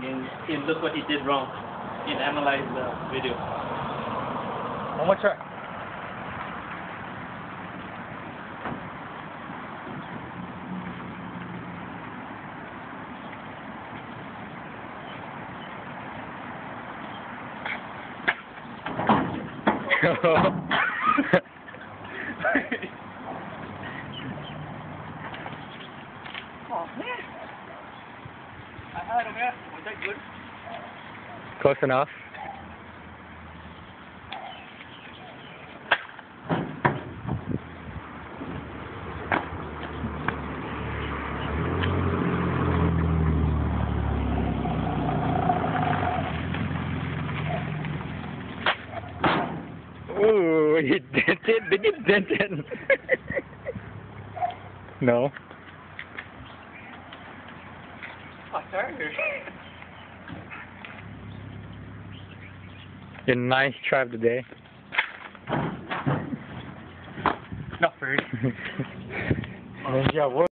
and look what he did wrong and analyze the video. One more try. Oh man! I had him, yeah. Was that good? Close enough. Ooh, you dented? Did you dent it? No. Oh, sorry. Your nice try of the day. Not first. Ninja, what?